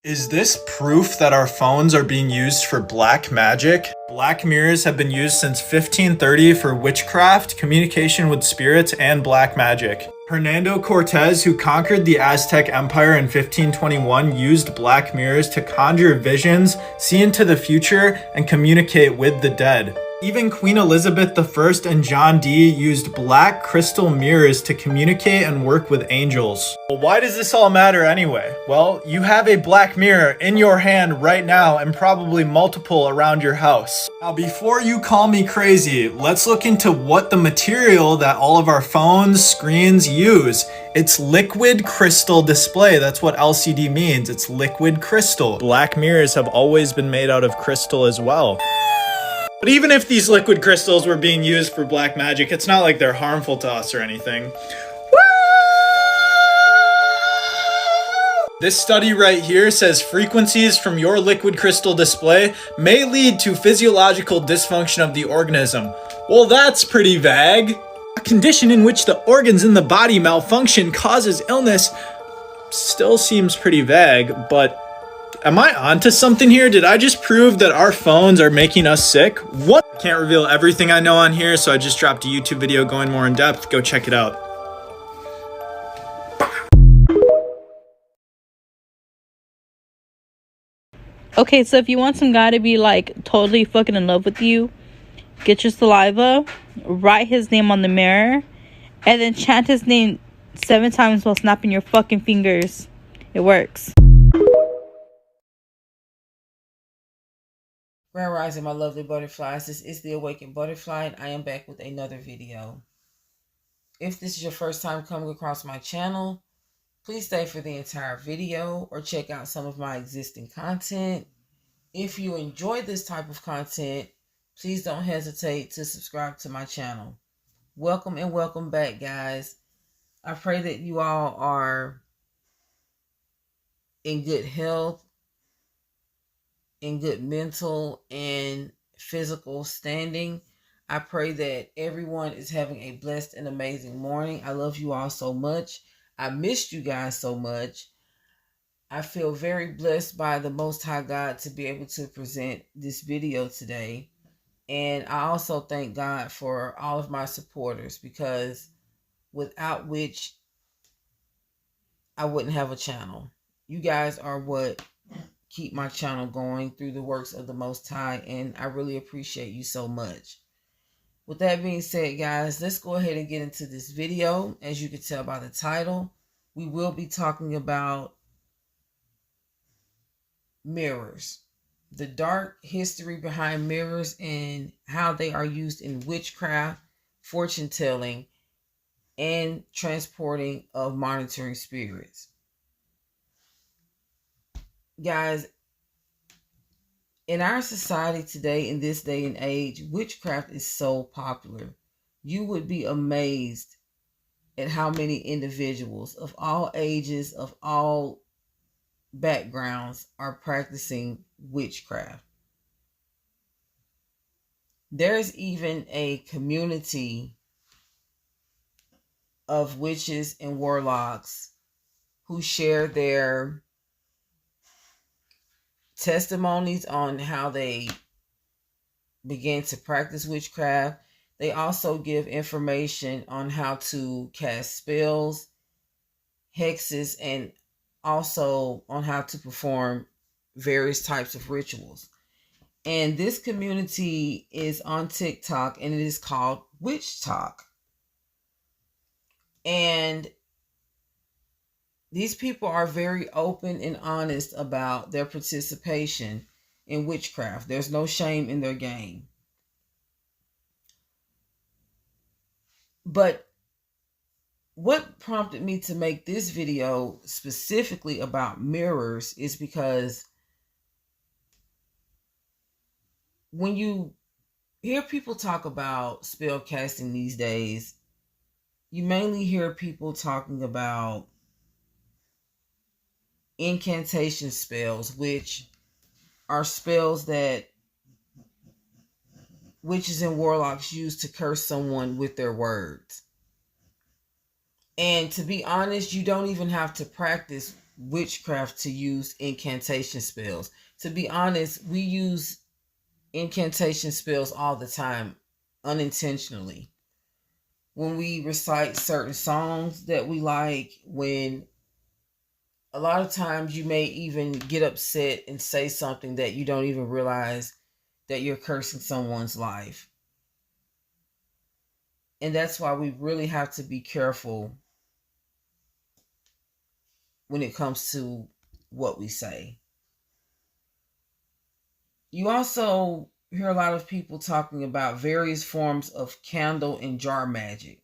Is this proof that our phones are being used for black magic? Black mirrors have been used since 1530 for witchcraft, communication with spirits, and black magic. Hernando Cortez, who conquered the Aztec Empire in 1521, used black mirrors to conjure visions, see into the future, and communicate with the dead. Even Queen Elizabeth I and John Dee used black crystal mirrors to communicate and work with angels. Well, why does this all matter anyway? Well, you have a black mirror in your hand right now and probably multiple around your house. Now, before you call me crazy, let's look into what the material that all of our phones, screens use. It's liquid crystal display. That's what LCD means. It's liquid crystal. Black mirrors have always been made out of crystal as well. But even if these liquid crystals were being used for black magic, it's not like they're harmful to us or anything. This study right here says frequencies from your liquid crystal display may lead to physiological dysfunction of the organism. Well, that's pretty vague. A condition in which the organs in the body malfunction causes illness still seems pretty vague, but am I onto something here? Did I just prove that our phones are making us sick? What? I can't reveal everything I know on here, so I just dropped a YouTube video going more in depth. Go check it out. Okay, so if you want some guy to be like totally fucking in love with you, get your saliva, write his name on the mirror, and then chant his name 7 times while snapping your fucking fingers. It works. Grand Rising, my lovely butterflies. This is the Awakened Butterfly, and I am back with another video. If this is your first time coming across my channel, please stay for the entire video or check out some of my existing content. If you enjoy this type of content, please don't hesitate to subscribe to my channel. Welcome and welcome back, guys. I pray that you all are in good health, in good mental and physical standing. I pray that everyone is having a blessed and amazing morning. I love you all so much. I missed you guys so much. I feel very blessed by the Most High God to be able to present this video today. And I also thank God for all of my supporters, because without which I wouldn't have a channel. You guys are what keep my channel going through the works of the Most High, and I really appreciate you so much. With that being said, guys, let's go ahead and get into this video. As you can tell by the title, we will be talking about mirrors, the dark history behind mirrors and how they are used in witchcraft, fortune telling, and transporting of monitoring spirits. Guys, in our society today, in this day and age, witchcraft is so popular. You would be amazed at how many individuals of all ages, of all backgrounds, are practicing witchcraft. There's even a community of witches and warlocks who share their testimonies on how they began to practice witchcraft. They also give information on how to cast spells, hexes, and also on how to perform various types of rituals. And this community is on TikTok, and it is called Witch Talk. And these people are very open and honest about their participation in witchcraft. There's no shame in their game. But what prompted me to make this video specifically about mirrors is because when you hear people talk about spell casting these days, you mainly hear people talking about incantation spells, which are spells that witches and warlocks use to curse someone with their words. And to be honest, you don't even have to practice witchcraft to use incantation spells. To be honest, we use incantation spells all the time unintentionally. When we recite certain songs that we like, when a lot of times you may even get upset and say something that you don't even realize that you're cursing someone's life. And that's why we really have to be careful when it comes to what we say. You also hear a lot of people talking about various forms of candle and jar magic,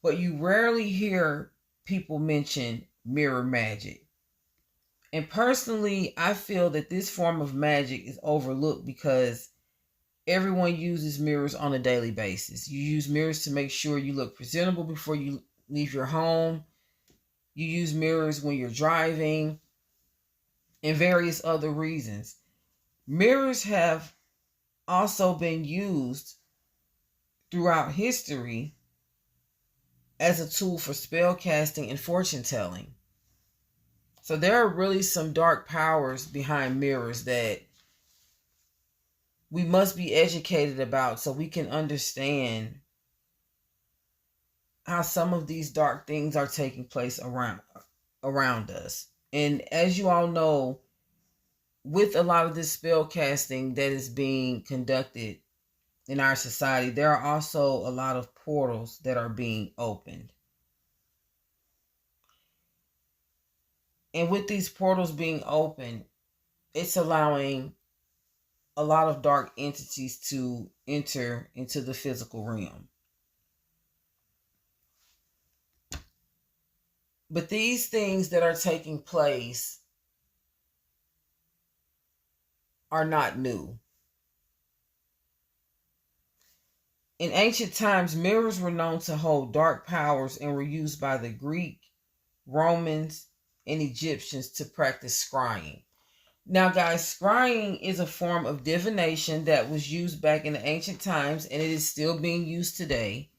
but you rarely hear people mention mirror magic. And personally, I feel that this form of magic is overlooked because everyone uses mirrors on a daily basis. You use mirrors to make sure you look presentable before you leave your home. You use mirrors when you're driving and various other reasons. Mirrors have also been used throughout history as a tool for spell casting and fortune telling. So there are really some dark powers behind mirrors that we must be educated about so we can understand how some of these dark things are taking place around us. And as you all know, with a lot of this spell casting that is being conducted in our society, there are also a lot of portals that are being opened. And with these portals being open, it's allowing a lot of dark entities to enter into the physical realm. But these things that are taking place are not new. In ancient times, mirrors were known to hold dark powers and were used by the Greek, Romans, and Egyptians to practice scrying. Now, guys, scrying is a form of divination that was used back in the ancient times, and it is still being used today.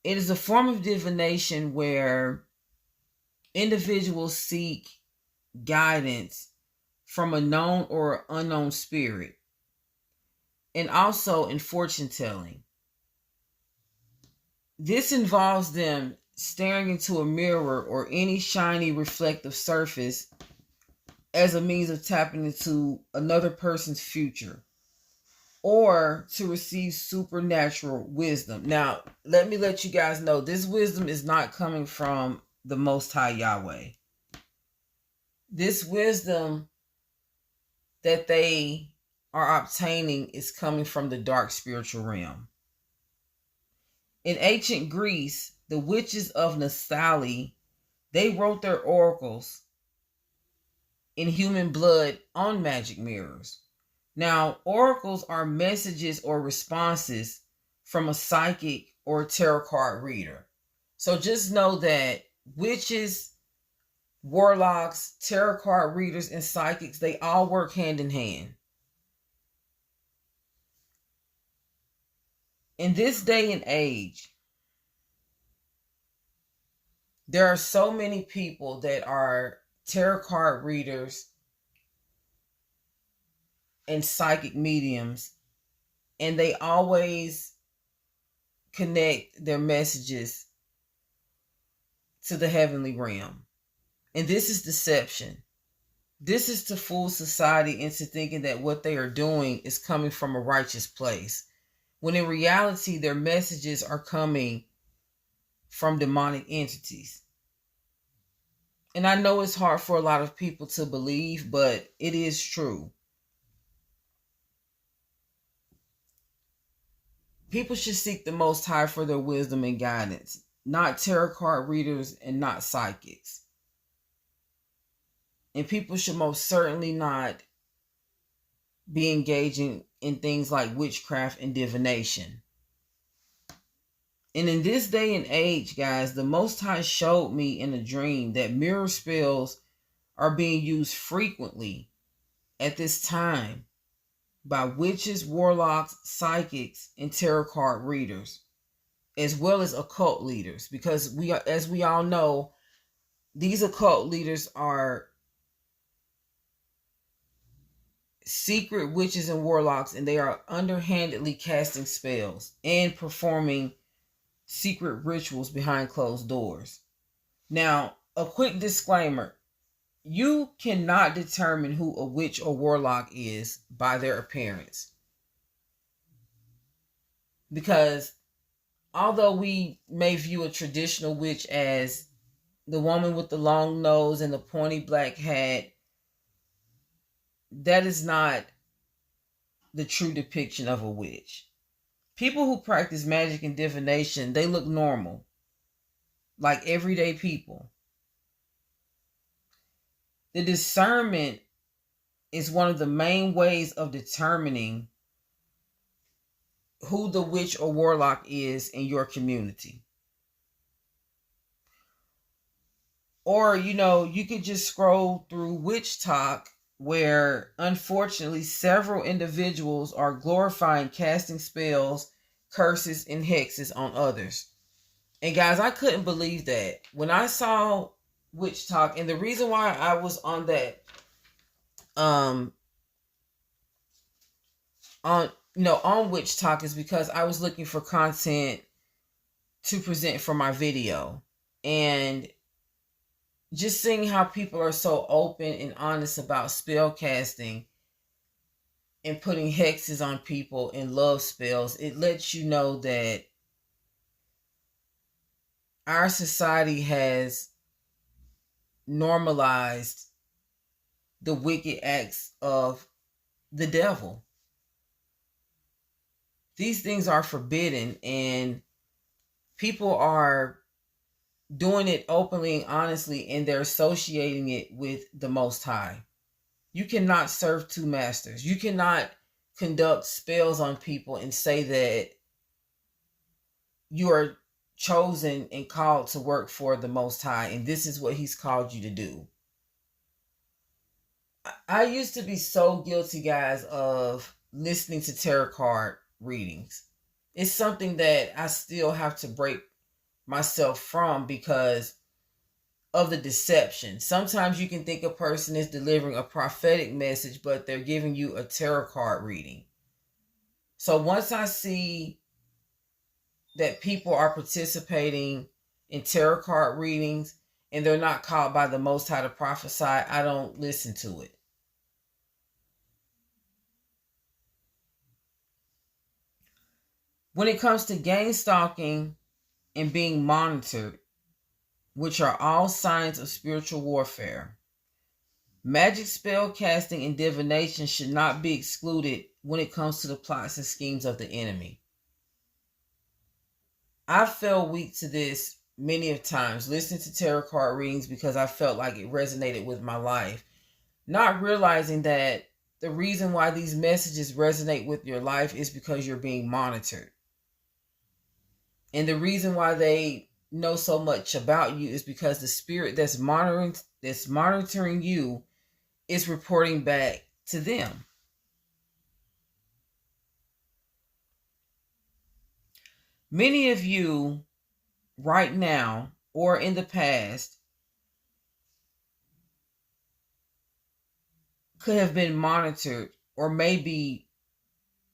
It is a form of divination where individuals seek guidance from a known or unknown spirit, and also in fortune telling. This involves them staring into a mirror or any shiny reflective surface as a means of tapping into another person's future or to receive supernatural wisdom. Now, let me let you guys know, this wisdom is not coming from the Most High Yahweh. This wisdom that they are obtaining is coming from the dark spiritual realm. In ancient Greece, the witches of Thessaly, they wrote their oracles in human blood on magic mirrors. Now, oracles are messages or responses from a psychic or a tarot card reader. So just know that witches, warlocks, tarot card readers, and psychics, they all work hand in hand. In this day and age, there are so many people that are tarot card readers and psychic mediums, and they always connect their messages to the heavenly realm. And this is deception. This is to fool society into thinking that what they are doing is coming from a righteous place, when in reality their messages are coming from demonic entities. And I know it's hard for a lot of people to believe, but it is true. People should seek the Most High for their wisdom and guidance, not tarot card readers and not psychics. And people should most certainly not be engaging in things like witchcraft and divination. And in this day and age, guys, the Most High showed me in a dream that mirror spells are being used frequently at this time by witches, warlocks, psychics, and tarot card readers, as well as occult leaders. Because as we all know, These occult leaders are secret witches and warlocks, and they are underhandedly casting spells and performing secret rituals behind closed doors. Now, a quick disclaimer: you cannot determine who a witch or warlock is by their appearance. Because although we may view a traditional witch as the woman with the long nose and the pointy black hat, that is not the true depiction of a witch. People who practice magic and divination, they look normal, like everyday people. The discernment is one of the main ways of determining who the witch or warlock is in your community. Or, you could just scroll through Witch Talk, where unfortunately several individuals are glorifying casting spells, curses, and hexes on others. And guys, I couldn't believe that. When I saw Witch Talk, and the reason why I was on that, on Witch Talk, is because I was looking for content to present for my video. And just seeing how people are so open and honest about spell casting and putting hexes on people and love spells, it lets you know that our society has normalized the wicked acts of the devil. These things are forbidden, and people are doing it openly and honestly, and they're associating it with the Most High. You cannot serve two masters. You cannot conduct spells on people and say that you are chosen and called to work for the Most High, and this is what He's called you to do. I used to be so guilty, guys, of listening to tarot card readings. It's something that I still have to break myself from because of the deception. Sometimes you can think a person is delivering a prophetic message, but they're giving you a tarot card reading. So once I see that people are participating in tarot card readings and they're not called by the Most High to prophesy, I don't listen to it. When it comes to gang stalking and being monitored, which are all signs of spiritual warfare, magic, spell casting, and divination should not be excluded when it comes to the plots and schemes of the enemy. I fell weak to this many of times, listening to tarot card readings because I felt like it resonated with my life, not realizing that the reason why these messages resonate with your life is because you're being monitored. And the reason why they know so much about you is because the spirit that's monitoring you is reporting back to them. Many of you right now or in the past could have been monitored or may be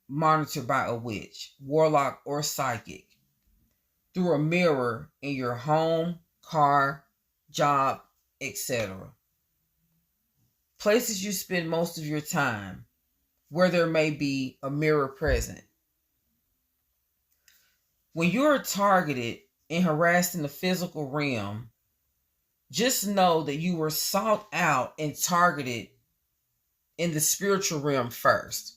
monitored by a witch, warlock, or psychic through a mirror in your home, car, job, etc. Places you spend most of your time where there may be a mirror present. When you're targeted and harassed in the physical realm, just know that you were sought out and targeted in the spiritual realm first.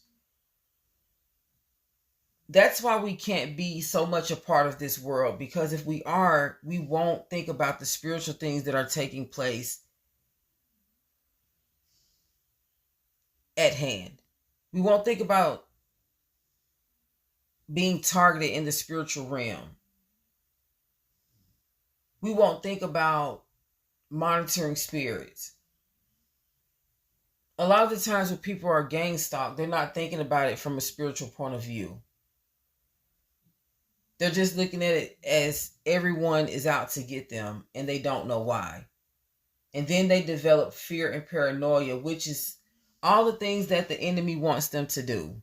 That's why we can't be so much a part of this world, because if we are, we won't think about the spiritual things that are taking place at hand. We won't think about being targeted in the spiritual realm. We won't think about monitoring spirits. A lot of the times when people are gang stalked, they're not thinking about it from a spiritual point of view. They're just looking at it as everyone is out to get them and they don't know why. And then they develop fear and paranoia, which is all the things that the enemy wants them to do.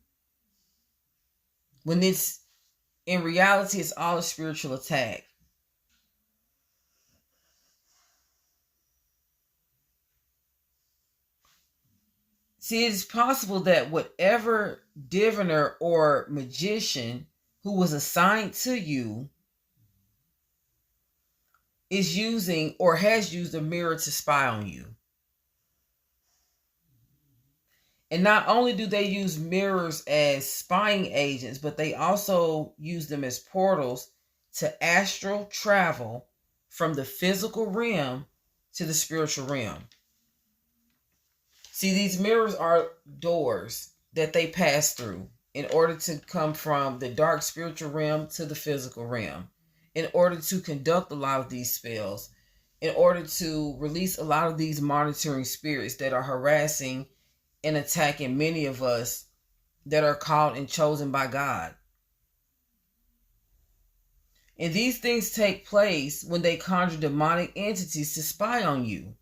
When it's in reality, it's all a spiritual attack. See, it is possible that whatever diviner or magician who was assigned to you is using or has used a mirror to spy on you. And not only do they use mirrors as spying agents, but they also use them as portals to astral travel from the physical realm to the spiritual realm. See, these mirrors are doors that they pass through in order to come from the dark spiritual realm to the physical realm, in order to conduct a lot of these spells, in order to release a lot of these monitoring spirits that are harassing and attacking many of us that are called and chosen by God. And these things take place when they conjure demonic entities to spy on you.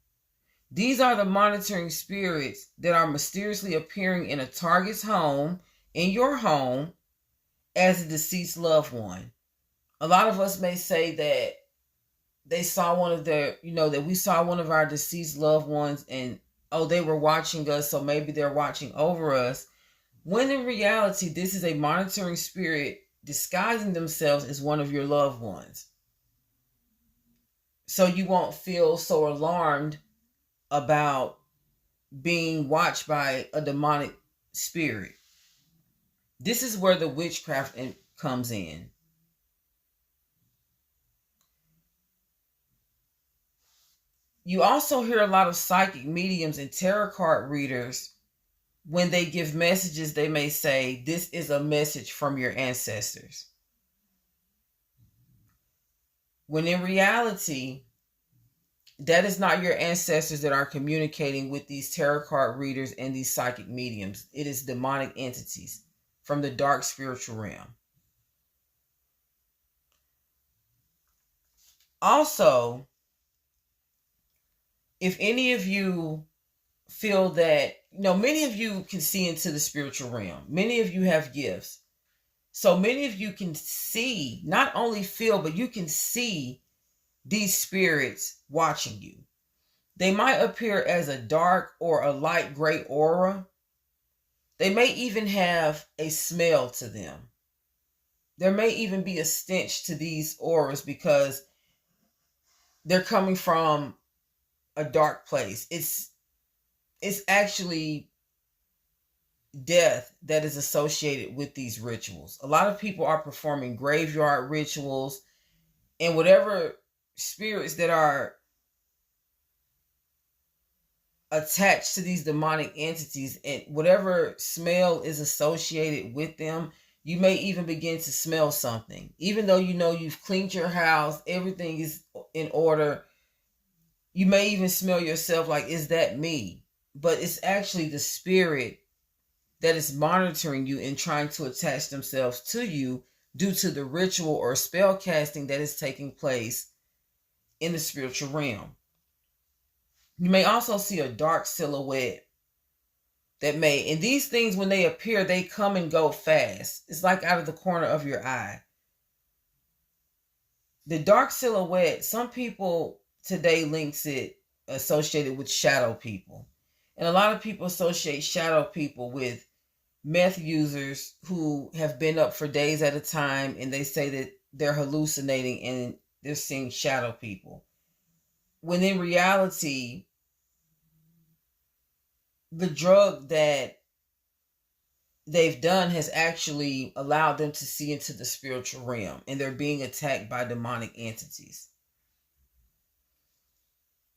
These are the monitoring spirits that are mysteriously appearing in a target's home, in your home, as a deceased loved one. A lot of us may say that they saw one of their, that we saw one of our deceased loved ones and, oh, they were watching us, so maybe they're watching over us. When in reality, this is a monitoring spirit disguising themselves as one of your loved ones. So you won't feel so alarmed about being watched by a demonic spirit. This is where the witchcraft comes in. You also hear a lot of psychic mediums and tarot card readers. When they give messages, they may say, this is a message from your ancestors. When in reality, that is not your ancestors that are communicating with these tarot card readers and these psychic mediums. It is demonic entities from the dark spiritual realm. Also, if any of you feel that, many of you can see into the spiritual realm. Many of you have gifts. So many of you can see, not only feel, but you can see these spirits watching you. They might appear as a dark or a light gray aura. They may even have a smell to them. There may even be a stench to these auras because they're coming from a dark place. It's actually death that is associated with these rituals. A lot of people are performing graveyard rituals, and whatever spirits that are attached to these demonic entities and whatever smell is associated with them, you may even begin to smell something. Even though you've cleaned your house, everything is in order, you may even smell yourself like, is that me? But it's actually the spirit that is monitoring you and trying to attach themselves to you due to the ritual or spell casting that is taking place in the spiritual realm. You may also see a dark silhouette and these things, when they appear, they come and go fast. It's like out of the corner of your eye. The dark silhouette, some people today links it associated with shadow people. And a lot of people associate shadow people with meth users who have been up for days at a time, and they say that they're hallucinating and they're seeing shadow people. When in reality, the drug that they've done has actually allowed them to see into the spiritual realm, and they're being attacked by demonic entities.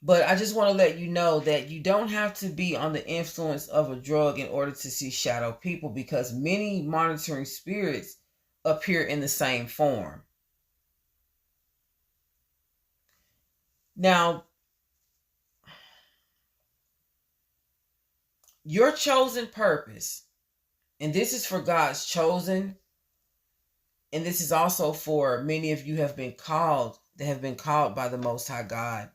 But I just want to let you know that you don't have to be on the influence of a drug in order to see shadow people, because many monitoring spirits appear in the same form. Now, your chosen purpose, and this is for God's chosen, and this is also for many of you that have been called by the Most High God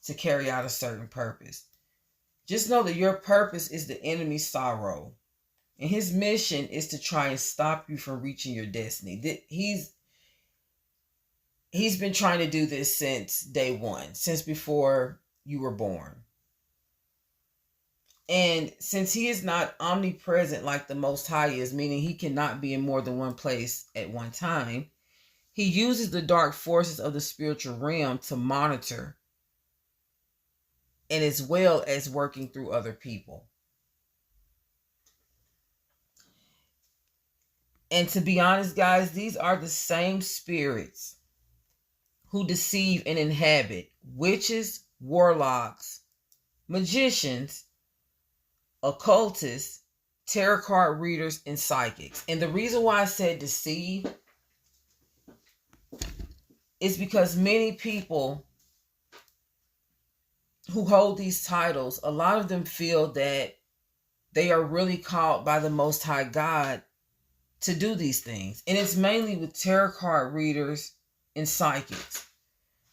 to carry out a certain purpose. Just know that your purpose is the enemy's sorrow. And his mission is to try and stop you from reaching your destiny. He's been trying to do this since day one, since before you were born. And since he is not omnipresent like the Most High is, meaning he cannot be in more than one place at one time, he uses the dark forces of the spiritual realm to monitor, and as well as working through other people. And to be honest, guys, these are the same spirits who deceive and inhabit witches, warlocks, magicians, occultists, tarot card readers, and psychics. And the reason why I said deceive is because many people who hold these titles, a lot of them feel that they are really called by the Most High God to do these things. And it's mainly with tarot card readers and psychics.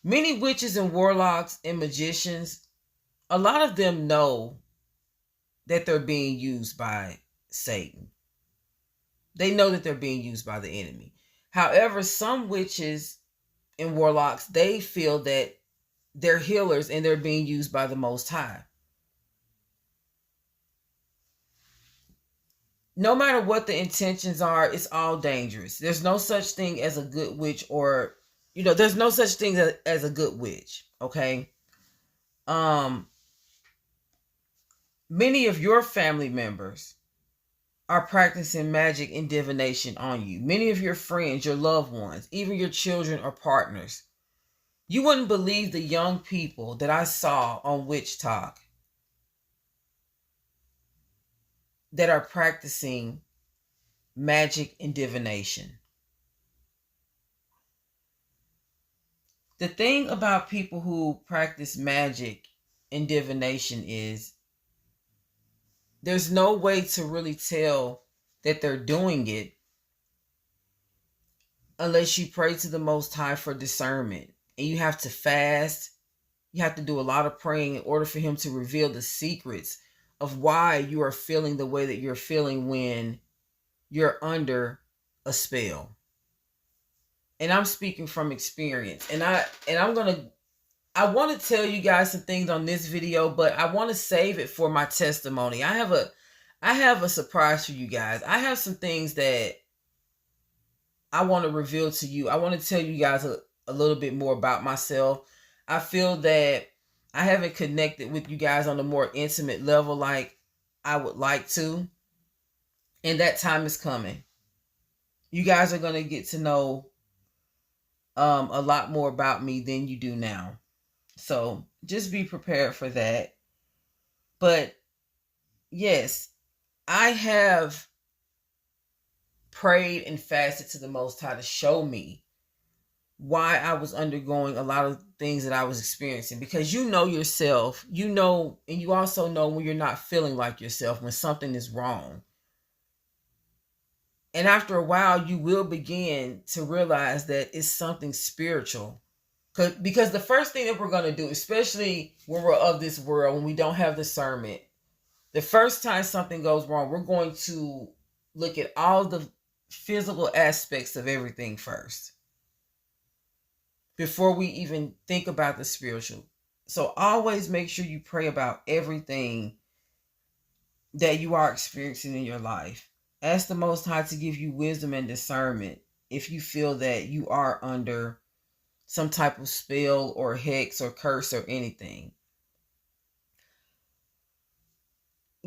Many witches and warlocks and magicians, a lot of them know that they're being used by Satan. They know that they're being used by the enemy. However, some witches and warlocks, they feel that they're healers and they're being used by the Most High. No matter what the intentions are, it's all dangerous. There's no such thing as a good witch, or there's no such thing as a good witch. Okay. Many of your family members are practicing magic and divination on you. Many of your friends, your loved ones, even your children or partners. You wouldn't believe the young people that I saw on Witch Talk that are practicing magic and divination. The thing about people who practice magic and divination is there's no way to really tell that they're doing it unless you pray to the Most High for discernment. And you have to fast. You have to do a lot of praying in order for him to reveal the secrets of why you are feeling the way that you're feeling when you're under a spell. And I'm speaking from experience. And I want to tell you guys some things on this video, but I want to save it for my testimony. I have a surprise for you guys. I have some things that I want to reveal to you. I want to tell you guys a little bit more about myself. I feel that I haven't connected with you guys on a more intimate level like I would like to. And that time is coming. You guys are going to get to know a lot more about me than you do now. So just be prepared for that. But yes, I have prayed and fasted to the Most High to show me why I was undergoing a lot of things that I was experiencing. Because you know yourself, and you also know when you're not feeling like yourself, when something is wrong. And after a while, you will begin to realize that it's something spiritual. Because the first thing that we're going to do, especially when we're of this world, when we don't have discernment, the first time something goes wrong, we're going to look at all the physical aspects of everything first, before we even think about the spiritual. So always make sure you pray about everything that you are experiencing in your life. Ask the Most High to give you wisdom and discernment if you feel that you are under some type of spell or hex or curse or anything.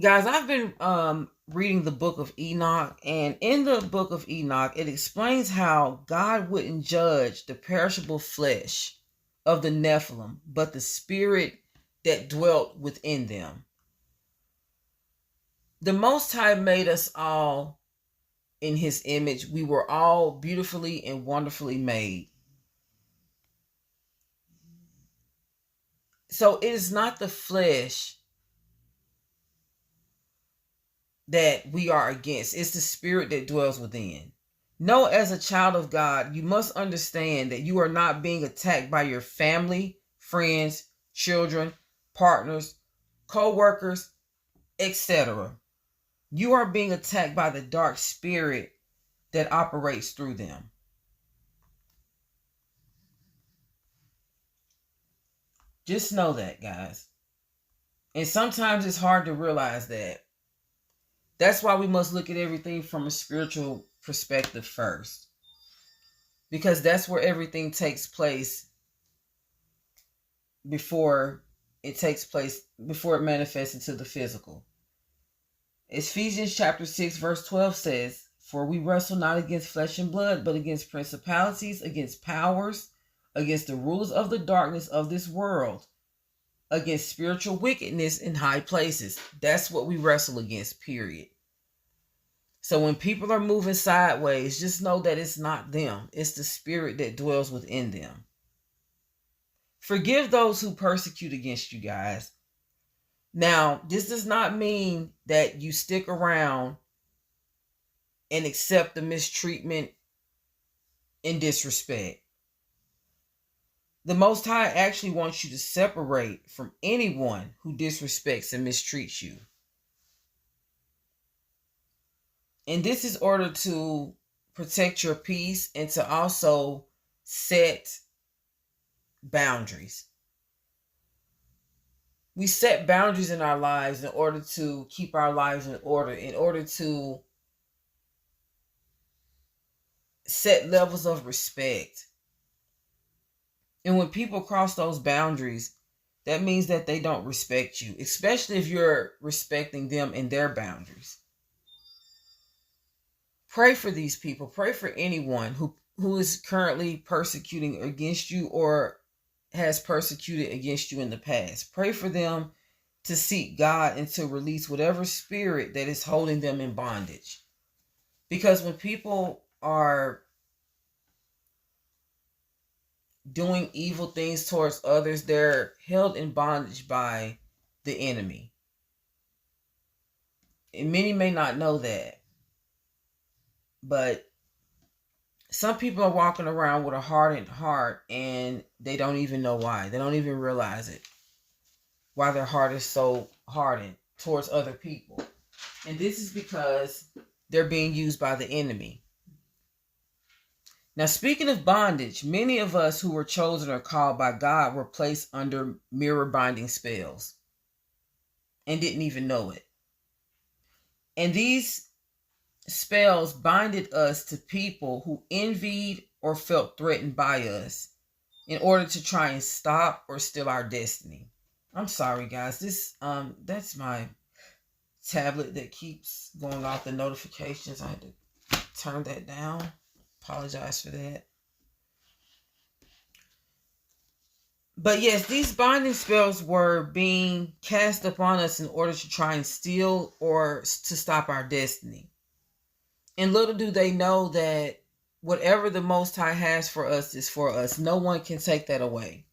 Guys, I've been reading the book of Enoch, and in the book of Enoch, it explains how God wouldn't judge the perishable flesh of the Nephilim, but the spirit that dwelt within them. The Most High made us all in his image. We were all beautifully and wonderfully made. So it is not the flesh that we are against. It's the spirit that dwells within. Know, as a child of God, you must understand that you are not being attacked by your family, friends, children, partners, co-workers, etc. You are being attacked by the dark spirit that operates through them. Just know that, guys. And sometimes it's hard to realize that. That's why we must look at everything from a spiritual perspective first. Because that's where everything takes place before it manifests into the physical. Ephesians chapter 6 verse 12 says, "For we wrestle not against flesh and blood, but against principalities, against powers, against the rulers of the darkness of this world, against spiritual wickedness in high places." That's what we wrestle against, period. So when people are moving sideways, just know that it's not them. It's the spirit that dwells within them. Forgive those who persecute against you, guys. Now, this does not mean that you stick around and accept the mistreatment and disrespect. The Most High actually wants you to separate from anyone who disrespects and mistreats you. And this is in order to protect your peace and to also set boundaries. We set boundaries in our lives in order to keep our lives in order to set levels of respect. And when people cross those boundaries, that means that they don't respect you, especially if you're respecting them and their boundaries. Pray for these people. Pray for anyone who is currently persecuting against you or has persecuted against you in the past. Pray for them to seek God and to release whatever spirit that is holding them in bondage. Because when people are doing evil things towards others, they're held in bondage by the enemy. And many may not know that. But some people are walking around with a hardened heart and they don't even know why. They don't even realize it. Why their heart is so hardened towards other people. And this is because they're being used by the enemy. Now, speaking of bondage, many of us who were chosen or called by God were placed under mirror binding spells and didn't even know it. And these spells binded us to people who envied or felt threatened by us in order to try and stop or steal our destiny. I'm sorry, guys. That's my tablet that keeps going off the notifications. I had to turn that down. Apologize for that. But yes, these binding spells were being cast upon us in order to try and steal or to stop our destiny. And little do they know that whatever the Most High has for us is for us. No one can take that away.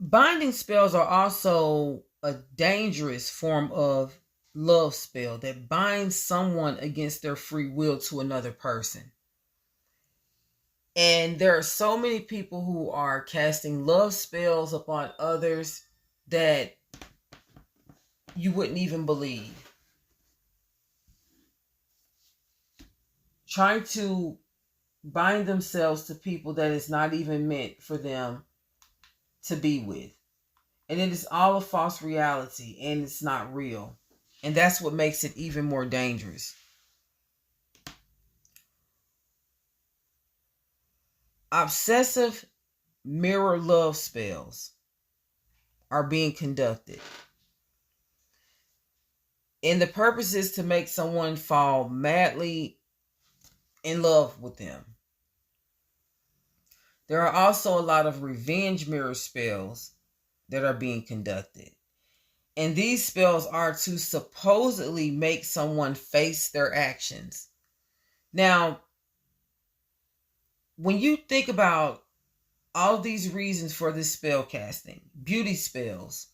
Binding spells are also a dangerous form of love spell that binds someone against their free will to another person. And there are so many people who are casting love spells upon others that you wouldn't even believe. Trying to bind themselves to people that is not even meant for them to be with. And it is all a false reality and it's not real. And that's what makes it even more dangerous. Obsessive mirror love spells are being conducted. And the purpose is to make someone fall madly in love with them. There are also a lot of revenge mirror spells that are being conducted. And these spells are to supposedly make someone face their actions. Now, when you think about all of these reasons for this spell casting, beauty spells,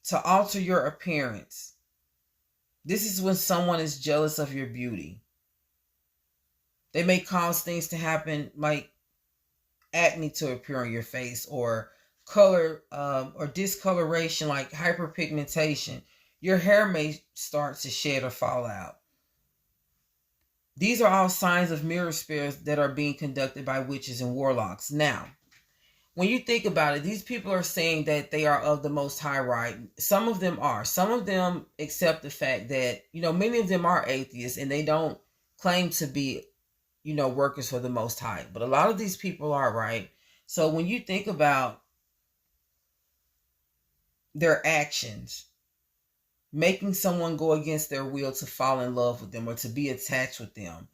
to alter your appearance. This is when someone is jealous of your beauty. They may cause things to happen like acne to appear on your face, or color or discoloration like hyperpigmentation. Your hair may start to shed or fall out. These are all signs of mirror spells that are being conducted by witches and warlocks. Now, when you think about it, these people are saying that they are of the Most High, right? Some of them are. Some of them accept the fact that, many of them are atheists and they don't claim to be, workers for the Most High. But a lot of these people are, right? So when you think about their actions, making someone go against their will to fall in love with them or to be attached with them,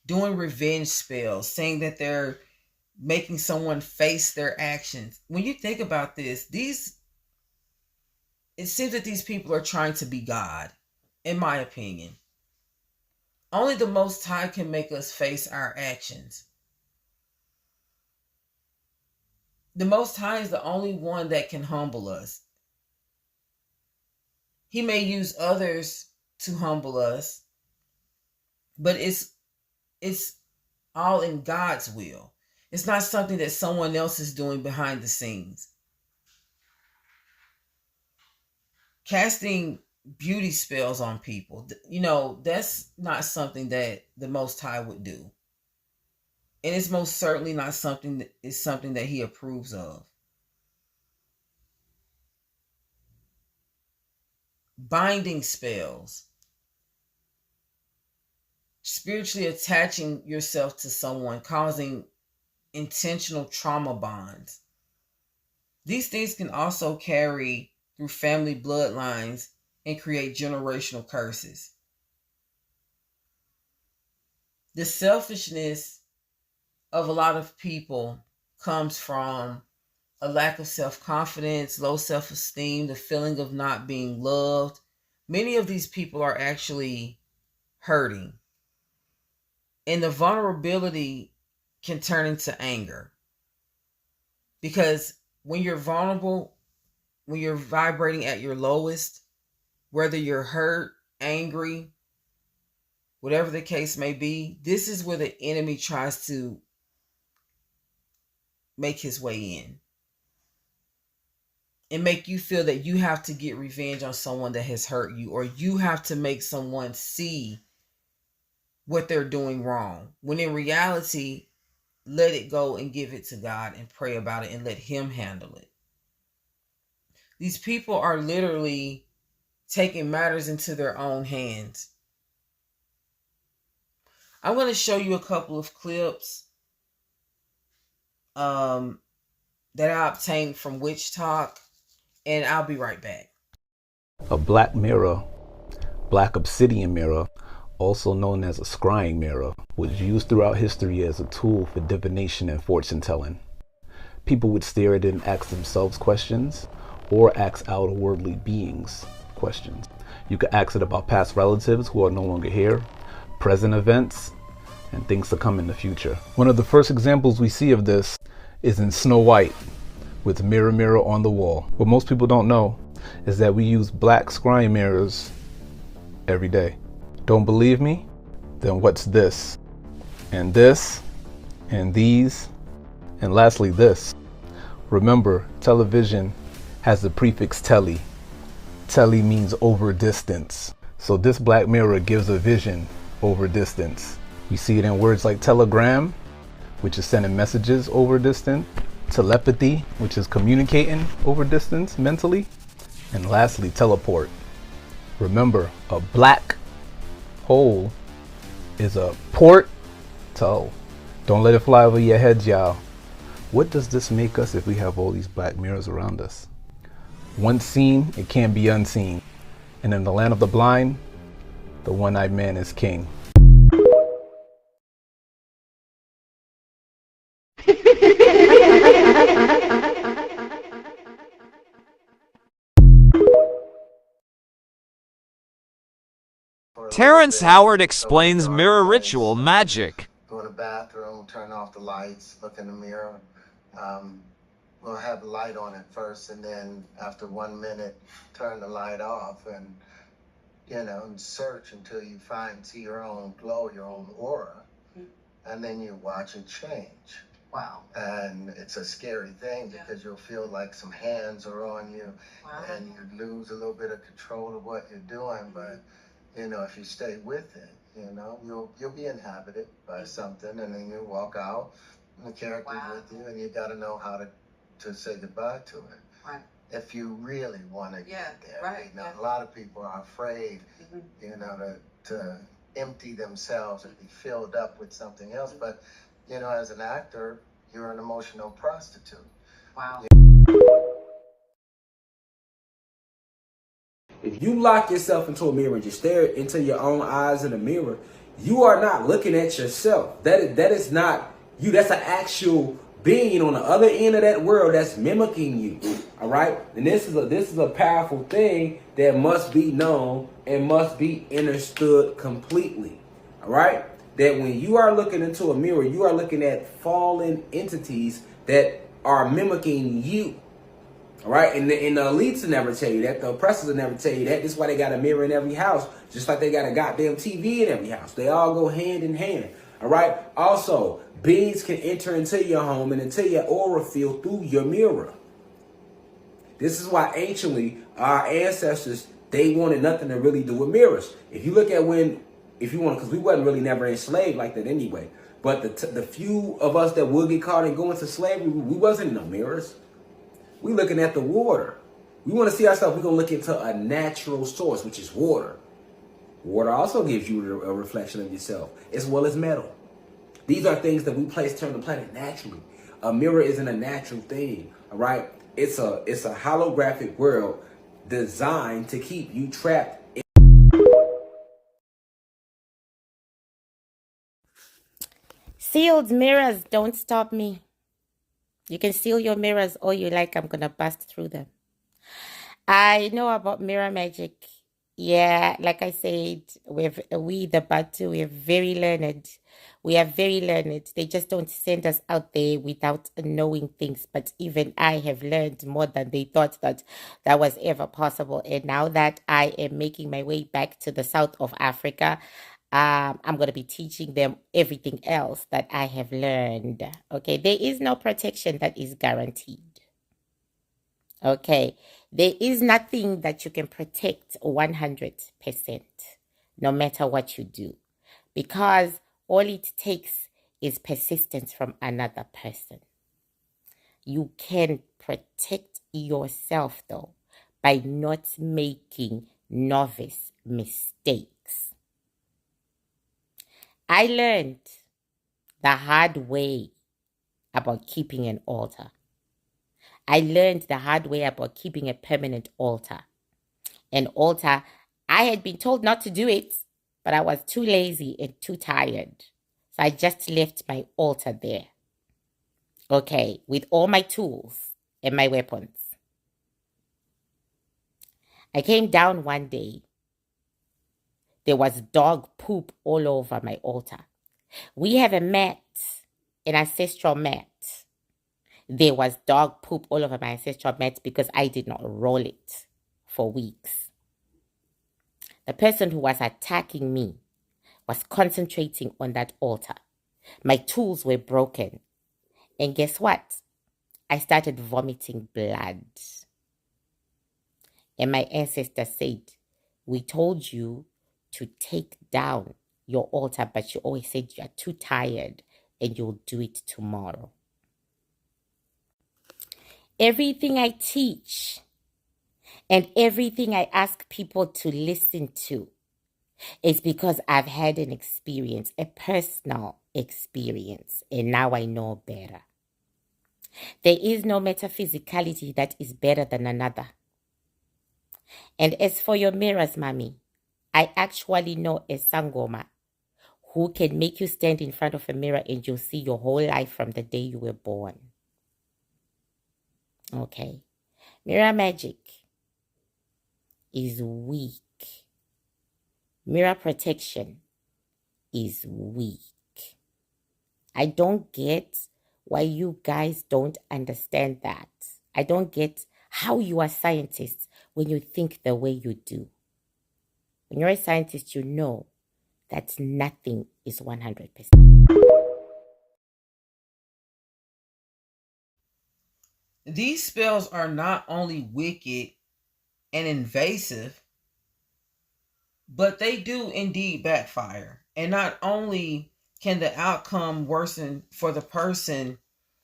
doing revenge spells, saying that they're making someone face their actions. When you think about this, it seems that these people are trying to be God, in my opinion. Only the Most High can make us face our actions. The Most High is the only one that can humble us. He may use others to humble us, but it's all in God's will. It's not something that someone else is doing behind the scenes. Casting beauty spells on people, that's not something that the Most High would do. And it's most certainly not something that he approves of. Binding spells, spiritually attaching yourself to someone, causing intentional trauma bonds. These things can also carry through family bloodlines and create generational curses. The selfishness of a lot of people comes from a lack of self-confidence, low self-esteem, the feeling of not being loved. Many of these people are actually hurting. And the vulnerability can turn into anger. Because when you're vulnerable, when you're vibrating at your lowest, whether you're hurt, angry, whatever the case may be, this is where the enemy tries to make his way in and make you feel that you have to get revenge on someone that has hurt you, or you have to make someone see what they're doing wrong. When in reality, let it go and give it to God and pray about it and let him handle it. These people are literally taking matters into their own hands. I'm going to show you a couple of clips that I obtained from Witch Talk, and I'll be right back. A black mirror, black obsidian mirror, also known as a scrying mirror, was used throughout history as a tool for divination and fortune telling. People would stare at it and ask themselves questions, or ask outerworldly beings questions. You could ask it about past relatives who are no longer here, present events, and things to come in the future. One of the first examples we see of this is in Snow White, with Mirror Mirror on the Wall. What most people don't know is that we use black scrying mirrors every day. Don't believe me? Then what's this? And this, and these, and lastly this. Remember, television has the prefix tele. Tele means over distance. So this black mirror gives a vision over distance. We see it in words like telegram, which is sending messages over distance, telepathy, which is communicating over distance mentally, and lastly, teleport. Remember, a black hole is a portal. Don't let it fly over your heads, y'all. What does this make us if we have all these black mirrors around us? Once seen, it can't be unseen. And in the land of the blind, the one-eyed man is king. Terrence Howard explains mirror ritual magic. Go to the bathroom, turn off the lights, look in the mirror. We'll have the light on it first, and then after 1 minute, turn the light off, and and search until you see your own glow, your own aura. and then you watch it change. Wow. And it's a scary thing because you'll feel like some hands are on you, and you lose a little bit of control of what you're doing. But if you stay with it, you'll be inhabited by something, and then you walk out, and the character's with you, and you got to know how to say goodbye to it. Right. If you really want to get there. Right. A lot of people are afraid, to empty themselves and be filled up with something else. But, as an actor, you're an emotional prostitute. Wow. If you lock yourself into a mirror and just stare into your own eyes in the mirror, you are not looking at yourself. That is not you. That's an actual being on the other end of that world that's mimicking you. All right, and this is a powerful thing that must be known and must be understood completely. All right, that when you are looking into a mirror, you are looking at fallen entities that are mimicking you. All right, and the elites will never tell you that. The oppressors will never tell you that. This is why they got a mirror in every house, just like they got a goddamn TV in every house. They all go hand in hand. All right. Also, beings can enter into your home and into your aura field through your mirror. This is why anciently our ancestors, they wanted nothing to really do with mirrors. If you look at because we wasn't really never enslaved like that anyway. But the few of us that would get caught and go into slavery, we wasn't in no mirrors. We looking at the water. We want to see ourselves. We're going to look into a natural source, which is water. Water also gives you a reflection of yourself, as well as metal. These are things that we place here on the planet naturally. A mirror isn't a natural thing, all right? It's a holographic world designed to keep you trapped. Sealed mirrors don't stop me. You can seal your mirrors all you like. I'm going to bust through them. I know about mirror magic. Yeah, like I said, we the Batu, we're very learned. We are very learned. They just don't send us out there without knowing things. But even I have learned more than they thought that was ever possible. And now that I am making my way back to the south of Africa, I'm going to be teaching them everything else that I have learned. Okay, there is no protection that is guaranteed. Okay, there is nothing that you can protect 100%, no matter what you do, because all it takes is persistence from another person. You can protect yourself, though, by not making novice mistakes. I learned the hard way about keeping an altar. I learned the hard way about keeping a permanent altar. An altar, I had been told not to do it, but I was too lazy and too tired. So I just left my altar there. Okay, with all my tools and my weapons. I came down one day. There was dog poop all over my altar. We have a mat, an ancestral mat. There was dog poop all over my ancestral mat because I did not roll it for weeks. The person who was attacking me was concentrating on that altar. My tools were broken. And guess what? I started vomiting blood. And my ancestor said, we told you to take down your altar, but you always said you are too tired and you'll do it tomorrow. Everything I teach and everything I ask people to listen to is because I've had an experience, a personal experience, and now I know better. There is no metaphysicality that is better than another. And as for your mirrors, mommy, I actually know a sangoma who can make you stand in front of a mirror and you'll see your whole life from the day you were born. Okay. Mirror magic is weak. Mirror protection is weak. I don't get why you guys don't understand that. I don't get how you are scientists when you think the way you do. When you're a scientist, you know that nothing is 100%. These spells are not only wicked and invasive, but they do indeed backfire. And not only can the outcome worsen for the person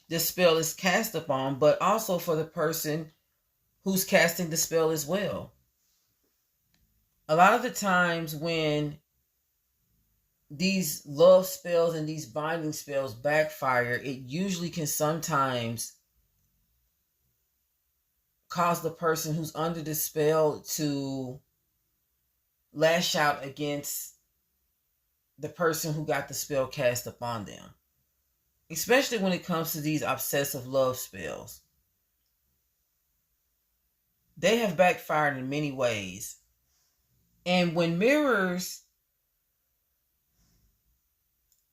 the spell is cast upon, but also for the person who's casting the spell as well. A lot of the times when these love spells and these binding spells backfire, it usually can sometimes cause the person who's under the spell to lash out against the person who got the spell cast upon them, especially when it comes to these obsessive love spells. They have backfired in many ways. And when mirrors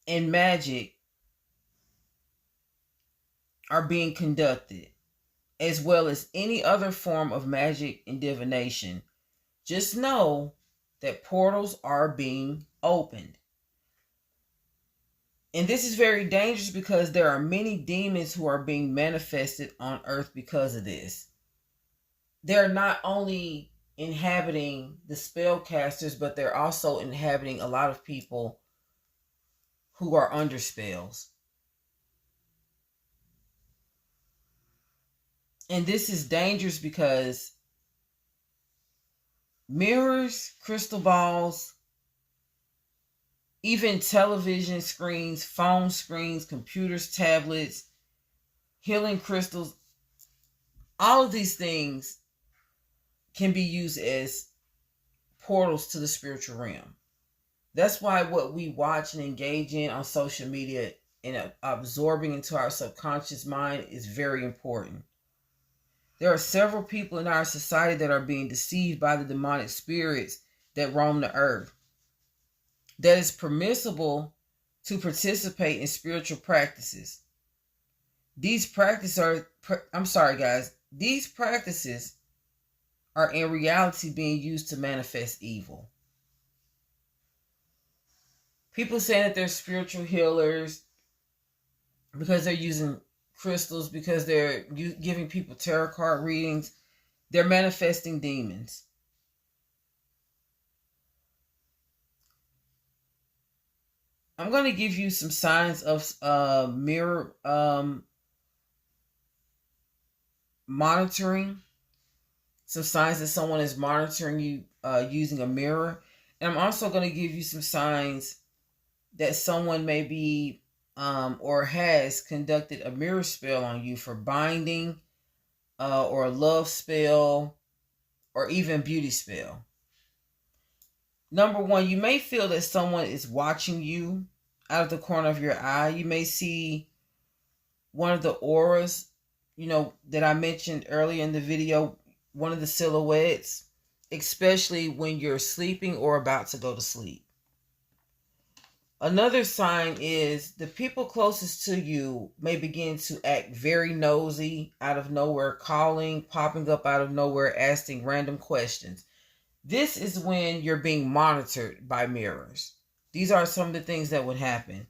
and magic are being conducted, as well as any other form of magic and divination, just know that portals are being opened. And this is very dangerous because there are many demons who are being manifested on earth because of this. They're not only inhabiting the spellcasters, but they're also inhabiting a lot of people who are under spells. And this is dangerous because mirrors, crystal balls, even television screens, phone screens, computers, tablets, healing crystals, all of these things can be used as portals to the spiritual realm. That's why what we watch and engage in on social media and absorbing into our subconscious mind is very important. There are several people in our society that are being deceived by the demonic spirits that roam the earth. That is permissible to participate in spiritual practices. These practices are in reality being used to manifest evil. People saying that they're spiritual healers because they're using crystals, because they're giving people tarot card readings, they're manifesting demons. I'm going to give you some signs of mirror monitoring, some signs that someone is monitoring you using a mirror. And I'm also going to give you some signs that someone may be or has conducted a mirror spell on you for binding or a love spell or even beauty spell. Number one, you may feel that someone is watching you out of the corner of your eye. You may see one of the auras, that I mentioned earlier in the video, one of the silhouettes, especially when you're sleeping or about to go to sleep. Another sign is the people closest to you may begin to act very nosy, out of nowhere, calling, popping up out of nowhere, asking random questions. This is when you're being monitored by mirrors. These are some of the things that would happen.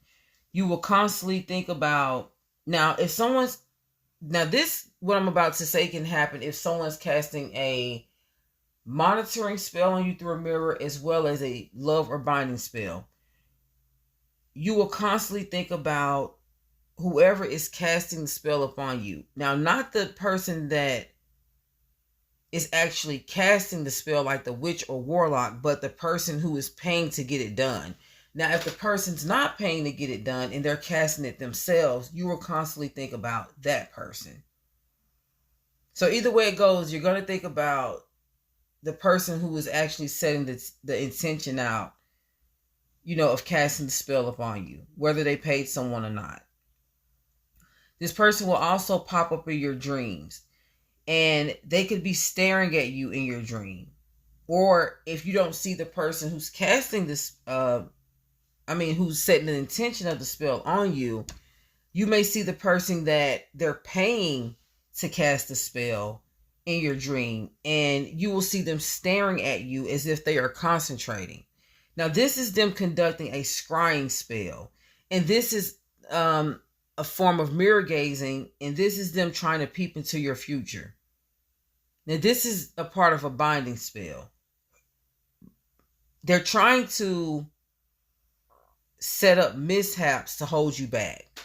You will constantly think about, this, what I'm about to say can happen if someone's casting a monitoring spell on you through a mirror as well as a love or binding spell. You will constantly think about whoever is casting the spell upon you. Now, not the person that is actually casting the spell like the witch or warlock, but the person who is paying to get it done. Now, if the person's not paying to get it done and they're casting it themselves, you will constantly think about that person. So either way it goes, you're going to think about the person who is actually setting the intention out, of casting the spell upon you, whether they paid someone or not. This person will also pop up in your dreams, and they could be staring at you in your dream. Or if you don't see the person who's casting this, who's setting the intention of the spell on you, you may see the person that they're paying to cast the spell in your dream, and you will see them staring at you as if they are concentrating. Now, this is them conducting a scrying spell, and this is a form of mirror gazing, and this is them trying to peep into your future. Now, this is a part of a binding spell. They're trying to set up mishaps to hold you back.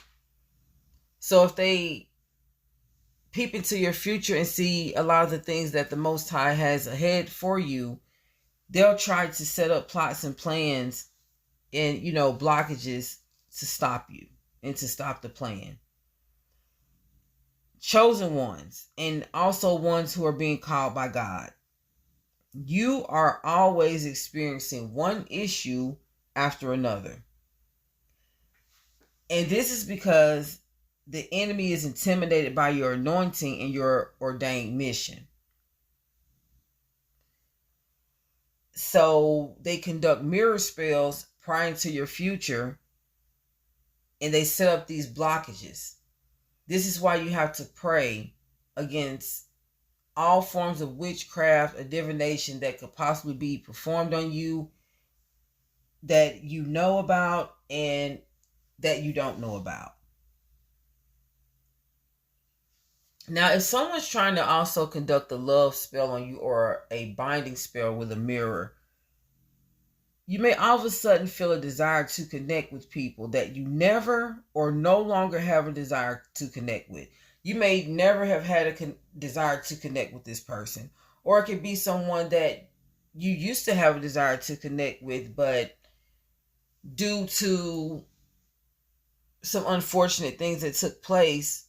So if they peep into your future and see a lot of the things that the Most High has ahead for you, they'll try to set up plots and plans and, blockages to stop you and to stop the plan. Chosen ones, and also ones who are being called by God. You are always experiencing one issue after another. And this is because the enemy is intimidated by your anointing and your ordained mission. So they conduct mirror spells prior to your future, and they set up these blockages. This is why you have to pray against all forms of witchcraft or divination that could possibly be performed on you, that you know about and that you don't know about. Now, if someone's trying to also conduct a love spell on you or a binding spell with a mirror, you may all of a sudden feel a desire to connect with people that you never or no longer have a desire to connect with. You may never have had a desire to connect with this person. Or it could be someone that you used to have a desire to connect with, but due to some unfortunate things that took place,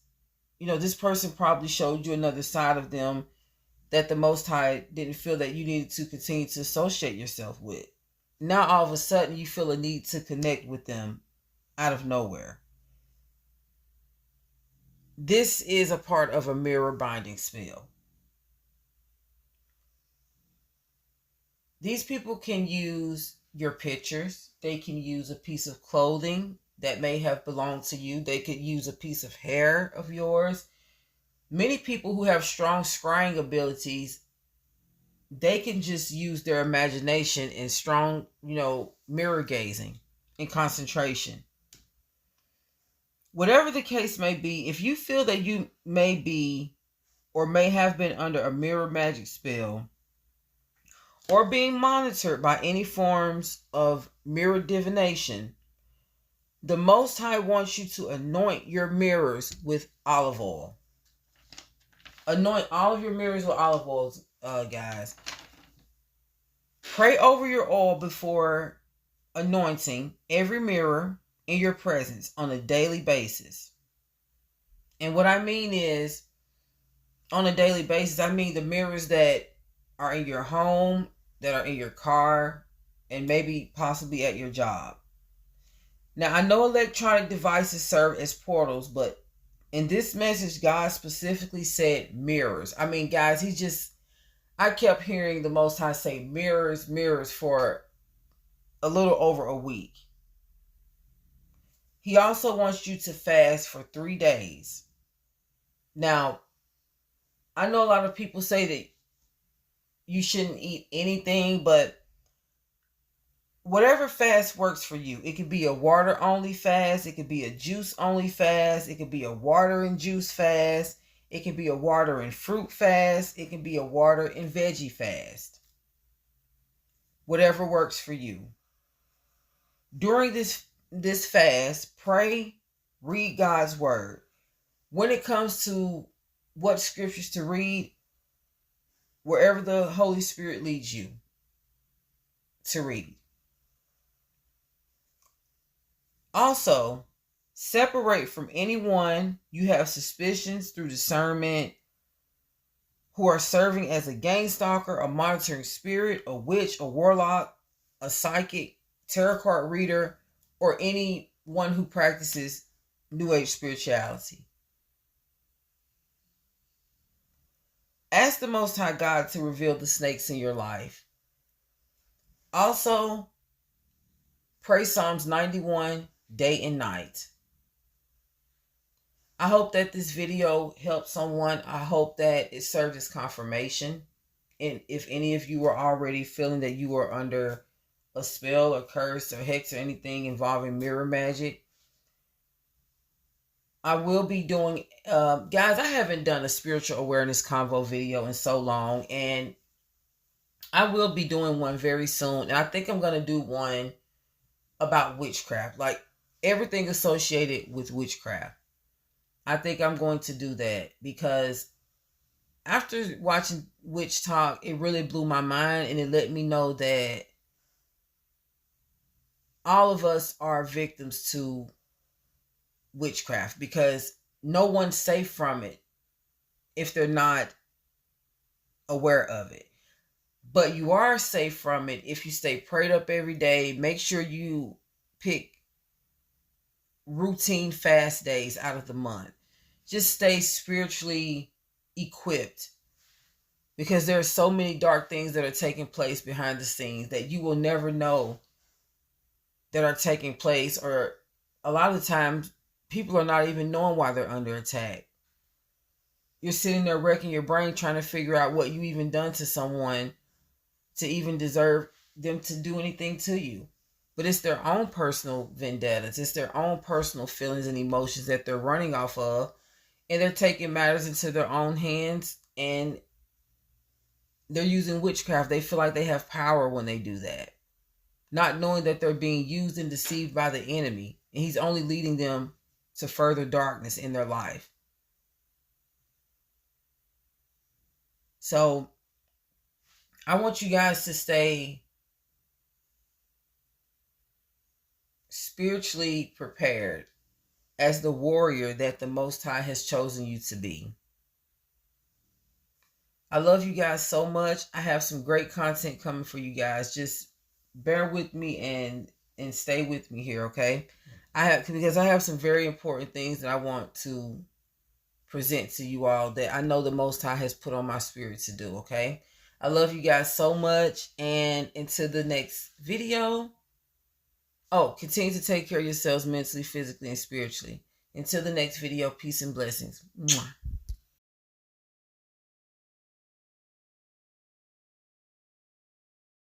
this person probably showed you another side of them that the Most High didn't feel that you needed to continue to associate yourself with. Now all of a sudden you feel a need to connect with them out of nowhere. This is a part of a mirror binding spell. These people can use your pictures. They can use a piece of clothing that may have belonged to you. They could use a piece of hair of yours. Many people who have strong scrying abilities, they can just use their imagination and strong, mirror gazing and concentration. Whatever the case may be, if you feel that you may be or may have been under a mirror magic spell or being monitored by any forms of mirror divination, the Most High wants you to anoint your mirrors with olive oil. Anoint all of your mirrors with olive oils, guys. Pray over your oil before anointing every mirror in your presence on a daily basis. And what I mean is, on a daily basis, I mean the mirrors that are in your home, that are in your car, and maybe possibly at your job. Now, I know electronic devices serve as portals, but in this message, God specifically said mirrors. I mean, guys, I kept hearing the Most High say mirrors, mirrors for a little over a week. He also wants you to fast for 3 days. Now, I know a lot of people say that you shouldn't eat anything, but whatever fast works for you. It could be a water only fast. It could be a juice only fast. It could be a water and juice fast. It can be a water and fruit fast. It can be a water and veggie fast. Whatever works for you. During this fast, pray, read God's word. When it comes to what scriptures to read, wherever the Holy Spirit leads you to read. Also, separate from anyone you have suspicions through discernment who are serving as a gang stalker, a monitoring spirit, a witch, a warlock, a psychic, tarot card reader, or anyone who practices New Age spirituality. Ask the Most High God to reveal the snakes in your life. Also, pray Psalms 91 day and night. I hope that this video helped someone. I hope that it served as confirmation. And if any of you are already feeling that you are under a spell or curse or hex or anything involving mirror magic, I will be doing, guys, I haven't done a spiritual awareness convo video in so long, and I will be doing one very soon. And I think I'm going to do one about witchcraft, like everything associated with witchcraft. I think I'm going to do that because after watching Witch Talk, it really blew my mind, and it let me know that all of us are victims to witchcraft because no one's safe from it if they're not aware of it. But you are safe from it if you stay prayed up every day. Make sure you pick routine fast days out of the month. Just stay spiritually equipped because there are so many dark things that are taking place behind the scenes that you will never know that are taking place, or a lot of the times people are not even knowing why they're under attack. You're sitting there wrecking your brain trying to figure out what you even done to someone to even deserve them to do anything to you. But it's their own personal vendettas. It's their own personal feelings and emotions that they're running off of. And they're taking matters into their own hands, and they're using witchcraft. They feel like they have power when they do that, not knowing that they're being used and deceived by the enemy. And he's only leading them to further darkness in their life. So I want you guys to stay spiritually prepared as the warrior that the Most High has chosen you to be. I love you guys so much. I have some great content coming for you guys. Just bear with me and stay with me here, okay? Because I have some very important things that I want to present to you all that I know the Most High has put on my spirit to do, okay? I love you guys so much, and until the next video. Oh, continue to take care of yourselves mentally, physically, and spiritually. Until the next video, peace and blessings. Mwah.